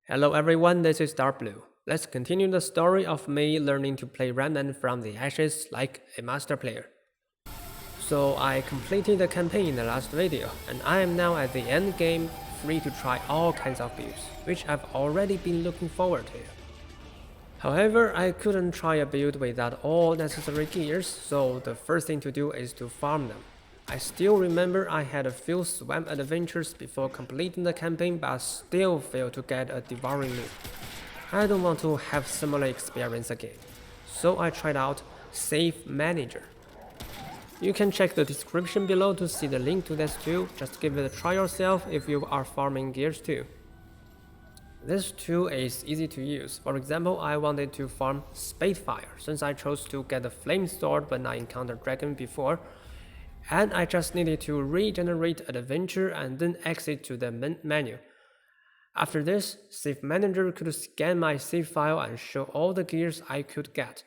Hello everyone, this is Darkbblue. Let's continue the story of me learning to play Remnant from the ashes like a master player. So I completed the campaign in the last video, and I am now at the end game, free to try all kinds of builds, which I've already been looking forward to. However, I couldn't try a build without all necessary gears, so the first thing to do is to farm them. I still remember I had a few swamp adventures before completing the campaign, but still failed to get a devouring loot. I don't want to have similar experience again, so I tried out Save Manager. You can check the description below to see the link to this tool, just give it a try yourself if you are farming gears too. This tool is easy to use. For example, I wanted to farm Spadefire since I chose to get the Flame Sword when I encountered Dragon before, and I just needed to regenerate adventure and then exit to the menu. After this, Save Manager could scan my save file and show all the gears I could get.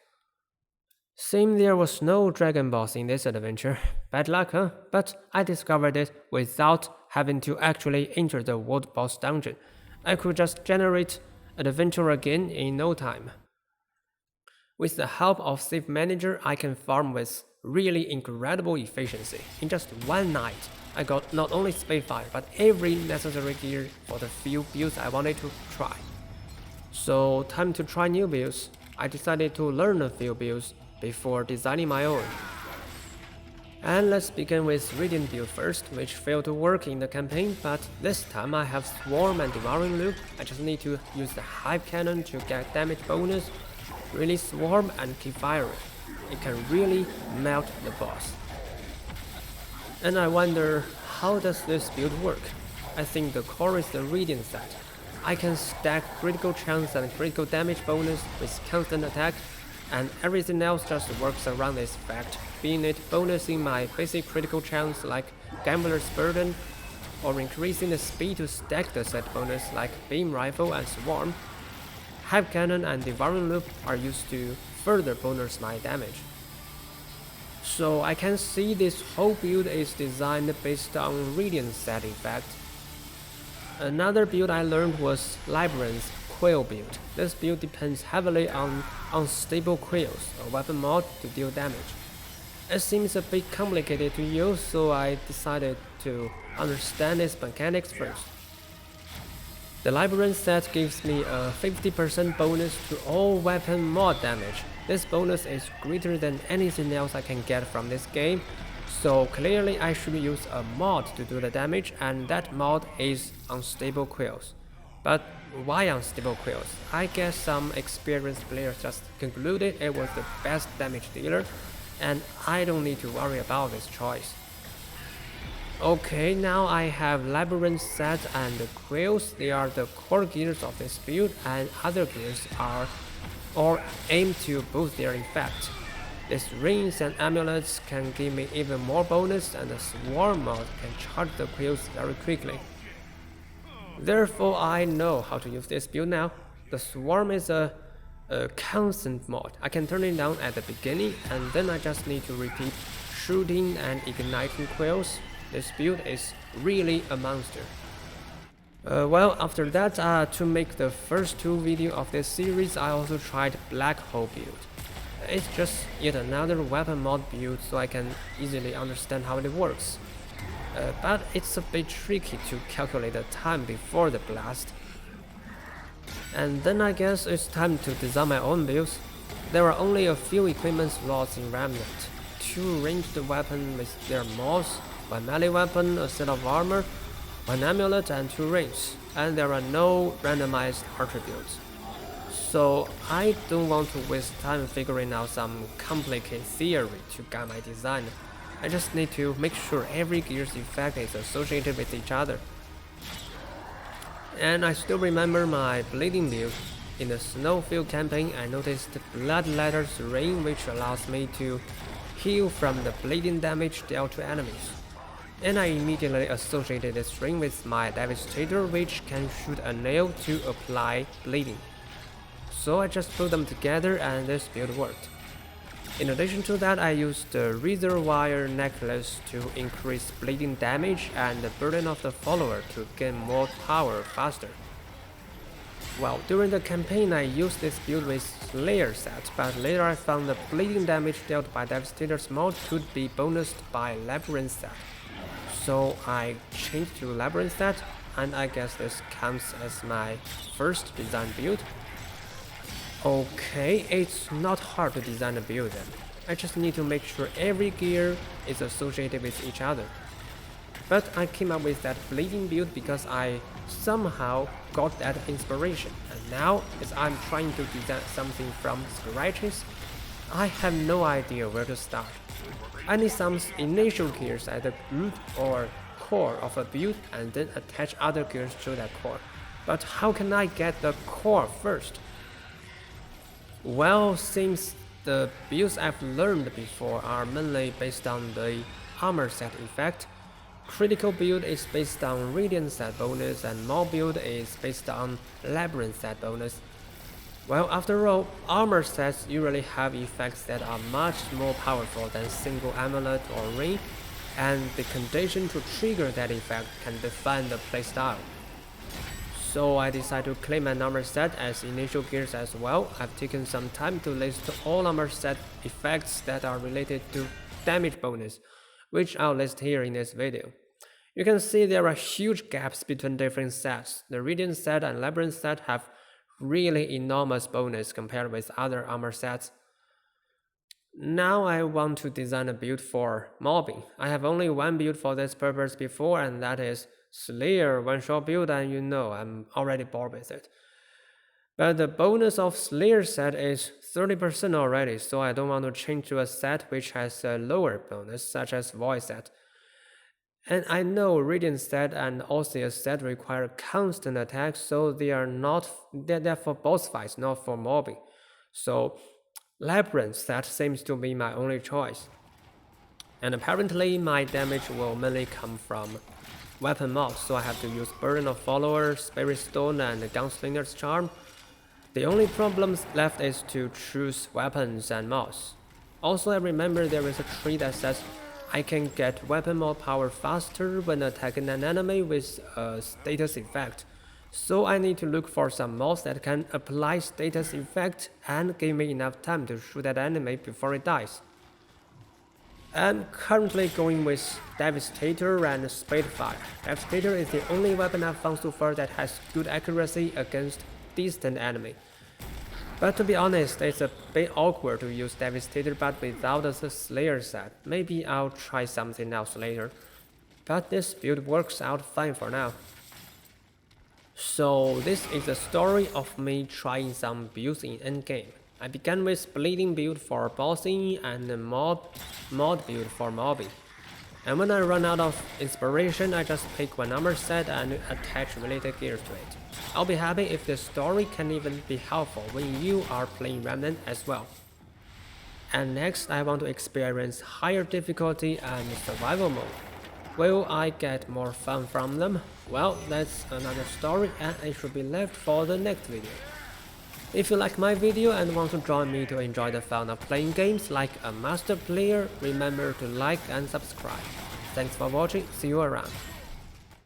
Seemed there was no dragon boss in this adventure. Bad luck, huh? But I discovered it without having to actually enter the world boss dungeon. I could just generate adventure again in no time. With the help of Save Manager, I can farm with really incredible efficiency. In just one night, I got not only Spadefire, but every necessary gear for the few builds I wanted to try. So time to try new builds. I decided to learn a few builds before designing my own. And let's begin with Radiant build first, which failed to work in the campaign, but this time I have Swarm and Devouring Loop. I just need to use the Hive Cannon to get damage bonus, release Swarm and keep firing. It can really melt the boss. And I wonder, how does this build work? I think the core is the Radiant set. I can stack critical chance and critical damage bonus with constant attack, and everything else just works around this fact, being it bonusing my basic critical chance like Gambler's Burden, or increasing the speed to stack the set bonus like Beam Rifle and Swarm. Hive Cannon and Devouring Loop are used to further bonus my damage. So I can see this whole build is designed based on Radiant set effect. Another build I learned was Labyrinth's Quill build. This build depends heavily on unstable quills, a weapon mod to deal damage. It seems a bit complicated to use, so I decided to understand its mechanics first. The Labyrinth set gives me a 50% bonus to all weapon mod damage. This bonus is greater than anything else I can get from this game, so clearly I should use a mod to do the damage, and that mod is Unstable Quills. But why Unstable Quills? I guess some experienced players just concluded it was the best damage dealer, and I don't need to worry about this choice. Okay, now I have Labyrinth set and the Quills. They are the core gears of this build, and other gears are all aimed to boost their effect. These rings and amulets can give me even more bonus, and the Swarm mod can charge the Quills very quickly. Therefore, I know how to use this build now. The Swarm is a constant mod. I can turn it down at the beginning, and then I just need to repeat shooting and igniting Quills. This build is really a monster. Well, after that, to make the first two videos of this series, I also tried Black Hole build. It's just yet another weapon mod build, so I can easily understand how it works. But it's a bit tricky to calculate the time before the blast. And then I guess it's time to design my own builds. There are only a few equipment slots in Remnant. 2 ranged weapons with their mods, 1 melee weapon, a set of armor, 1 amulet and 2 rings, and there are no randomized attributes. So I don't want to waste time figuring out some complicated theory to guide my design. I just need to make sure every gear's effect is associated with each other. And I still remember my bleeding build. In the Snowfield campaign, I noticed Bloodletter's ring, which allows me to heal from the bleeding damage dealt to enemies. And I immediately associated this ring with my Devastator, which can shoot a nail to apply bleeding. So I just put them together and this build worked. In addition to that, I used the Razor Wire necklace to increase bleeding damage and the burden of the follower to gain more power faster. Well, during the campaign I used this build with Slayer set, but later I found the bleeding damage dealt by Devastator's mod could be bonused by Labyrinth set. So I changed to Labyrinth set, and I guess this counts as my first design build. Okay, it's not hard to design a build then. I just need to make sure every gear is associated with each other. But I came up with that bleeding build because I somehow got that inspiration, and now as I'm trying to design something from scratches, I have no idea where to start. I need some initial gears at the root or core of a build and then attach other gears to that core. But how can I get the core first? Well, since the builds I've learned before are mainly based on the armor set effect, critical build is based on Radiant set bonus and mob build is based on Labyrinth set bonus. Well, after all, armor sets usually have effects that are much more powerful than single amulet or ring, and the condition to trigger that effect can define the playstyle. So I decided to claim an armor set as initial gears as well. I've taken some time to list all armor set effects that are related to damage bonus, which I'll list here in this video. You can see there are huge gaps between different sets. The Radiant set and Labyrinth set have really enormous bonus compared with other armor sets. Now I want to design a build for mobbing. I have only one build for this purpose before, and that is Slayer one-shot build, and you know I'm already bored with it. But the bonus of Slayer set is 30% already, so I don't want to change to a set which has a lower bonus, such as Void set. And I know Radiant set and Osseous set require constant attacks, so they're for boss fights, not for mobbing. So Labyrinth set seems to be my only choice. And apparently my damage will mainly come from weapon mobs, so I have to use Burden of Followers, Spirit Stone, and Gunslinger's Charm. The only problem left is to choose weapons and mobs. Also, I remember there is a tree that says I can get weapon mod power faster when attacking an enemy with a status effect. So I need to look for some mods that can apply status effect and give me enough time to shoot that enemy before it dies. I'm currently going with Devastator and Spitfire. Devastator is the only weapon I've found so far that has good accuracy against distant enemy. But to be honest, it's a bit awkward to use Devastator but without a Slayer set. Maybe I'll try something else later. But this build works out fine for now. So this is the story of me trying some builds in endgame. I began with bleeding build for bossing and a mod build for mobbing. And when I run out of inspiration, I just pick one armor set and attach related gears to it. I'll be happy if the story can even be helpful when you are playing Remnant as well. And next, I want to experience higher difficulty and survival mode. Will I get more fun from them? Well, that's another story and it should be left for the next video. If you like my video and want to join me to enjoy the fun of playing games like a master player, remember to like and subscribe. Thanks for watching, see you around.